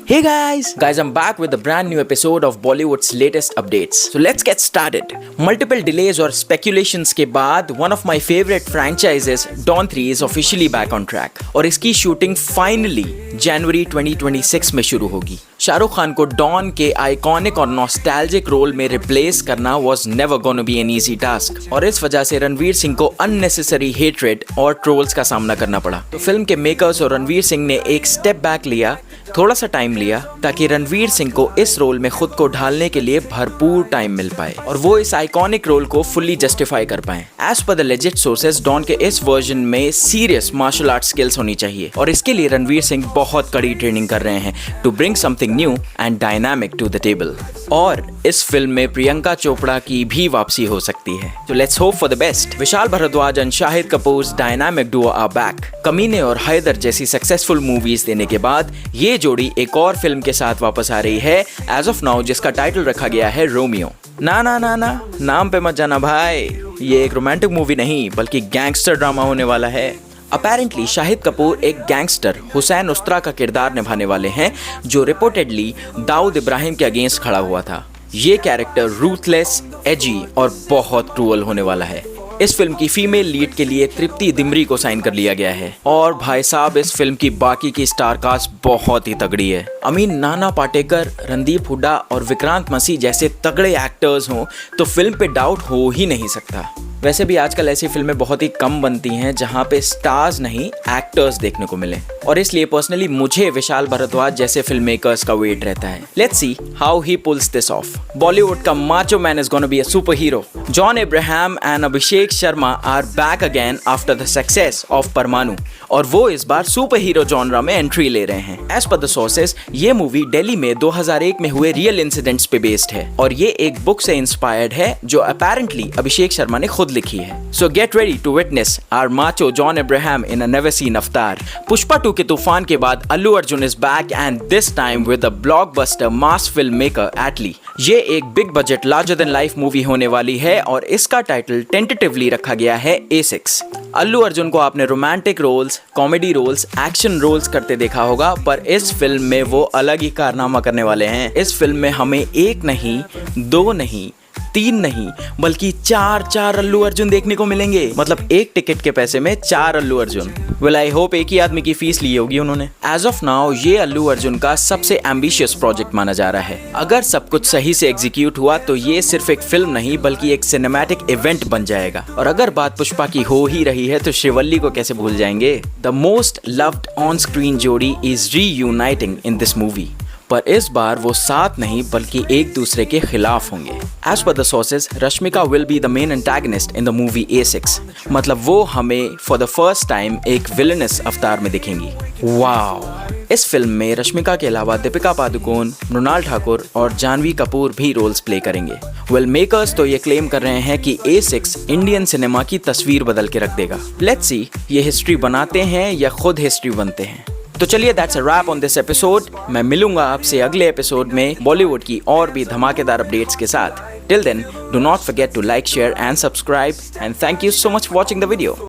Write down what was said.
Hey guys, I'm back with a brand new episode of Bollywood's latest updates. So let's get started. Multiple delays और speculations के बाद one of my favorite franchises Dawn 3 is officially back on track और इसकी shooting finally जनवरी 2026 में शुरू होगी। शाहरुख खान को don के आइकॉनिक और नॉस्टैल्जिक रोल में रिप्लेस करना was never gonna be an easy task और इस वजह से रणवीर सिंह को unnecessary hatred और ट्रोल्स का सामना करना पड़ा। तो फिल्म के मेकर्स और रणवीर सिंह ने एक स्टेप बैक लिया, थोड़ा सा टाइम लिया ताकि रणवीर सिंह को इस रोल में खुद को ढालने के लिए भरपूर टाइम मिल पाए और वो इस आइकॉनिक रोल को फुल्ली जस्टिफाई कर पाए। As per the legit sources, don के इस वर्जन में सीरियस मार्शल आर्ट स्किल्स होनी चाहिए और इसके लिए रणवीर सिंह बहुत कड़ी ट्रेनिंग कर रहे हैं to bring something new and dynamic to the table. और इस फिल्म में प्रियंका चोपड़ा की भी वापसी हो सकती है। तो let's hope for the best. Vishal Bhardwaj and Shahid Kapoor's dynamic duo are back. Kaminey और हैदर जैसी सक्सेसफुल मूवीज देने के बाद ये जोड़ी एक और फिल्म के साथ वापस आ रही है एज ऑफ नाउ, जिसका टाइटल रखा गया है रोमियो। ना नाम पे मत जाना भाई, ये एक रोमांटिक मूवी नहीं बल्कि गैंगस्टर ड्रामा होने वाला है। अपेरेंटली शाहिद कपूर एक गैंगस्टर हुसैन उस्तरा का किरदार निभाने वाले हैं जो रिपोर्टेडली दाऊद इब्राहिम के अगेंस्ट खड़ा हुआ था। ये कैरेक्टर रूथलेस, एजी और बहुत क्रूअल होने वाला है। इस फिल्म की फीमेल लीड के लिए तृप्ति दिमरी को साइन कर लिया गया है और भाई साहब इस फिल्म की बाकी की स्टार कास्ट बहुत ही तगड़ी है। अमीन नाना पाटेकर, रणदीप हुड्डा और विक्रांत मसीह जैसे तगड़े एक्टर्स हों तो फिल्म पे डाउट हो ही नहीं सकता। वैसे भी आजकल ऐसी फिल्में बहुत ही कम बनती हैं जहां पे स्टार्स नहीं एक्टर्स देखने को मिले और इसलिए पर्सनली मुझे विशाल भारद्वाज जैसे फिल्म मेकर्स का वेट रहता है। Let's see how he pulls this off. Bollywood का macho man is gonna be a super hero. John Abraham and Abhishek Sharma are back again after the success of Parmanu और वो इस बार सुपर हीरो जॉनरा में एंट्री ले रहे हैं। एज पर द सोर्सेस, ये मूवी दिल्ली में 2001 में हुए रियल इंसिडेंट्स पे बेस्ड है और ये एक बुक से इंस्पायर्ड है जो अपेरेंटली अभिषेक शर्मा ने खुद लिखी है। So get ready to witness our macho John Abraham in a never seen avatar. Pushpa 2 के तूफान के बाद Allu Arjun is back and this time with a blockbuster mass film maker Atlee. ये एक big budget larger than life movie होने वाली है और इसका टाइटल टेंटेटिवली रखा गया है A6। अल्लू अर्जुन को आपने romantic roles, comedy roles, action roles करते देखा होगा, पर इस फिल्म में वो अलग ही कारनामा करने वाले हैं। इस फिल्म में हमें एक नहीं, दो नहीं, तीन नहीं बल्कि चार अल्लू अर्जुन देखने को मिलेंगे। मतलब एक टिकट के पैसे में 4 Allu Arjun. Well I hope एक ही आदमी की फीस ली होगी उन्होंने। एज ऑफ नाउ ये अल्लू अर्जुन का सबसे एम्बिशियस प्रोजेक्ट माना जा रहा है। अगर सब कुछ सही से एग्जीक्यूट हुआ तो ये सिर्फ एक फिल्म नहीं बल्कि एक सिनेमैटिक इवेंट बन जाएगा। और अगर बात पुष्पा की हो ही रही है तो श्रीवल्ली को कैसे भूल जाएंगे। The most loved on screen jodi is reuniting in this movie, पर इस बार वो साथ नहीं बल्कि एक दूसरे के खिलाफ होंगे। As per the sources, Rashmika will be the main antagonist in the movie A6। मतलब वो हमें फॉर द फर्स्ट टाइम एक विलनस अवतार में दिखेंगी। वाओ! इस फिल्म में रश्मिका के अलावा दीपिका पादुकोण, मृणाल ठाकुर और जानवी कपूर भी रोल्स प्ले करेंगे। वेल मेकर्स तो ये क्लेम कर रहे हैं कि A6 इंडियन सिनेमा की तस्वीर बदल के रख देगा। लेट्स सी ये हिस्ट्री बनाते हैं या खुद हिस्ट्री बनते हैं। तो चलिए that's a wrap on this episode. मैं मिलूंगा आपसे अगले एपिसोड में बॉलीवुड की और भी धमाकेदार अपडेट्स के साथ। Till then do not forget to like, share and subscribe and thank you so much for watching the video.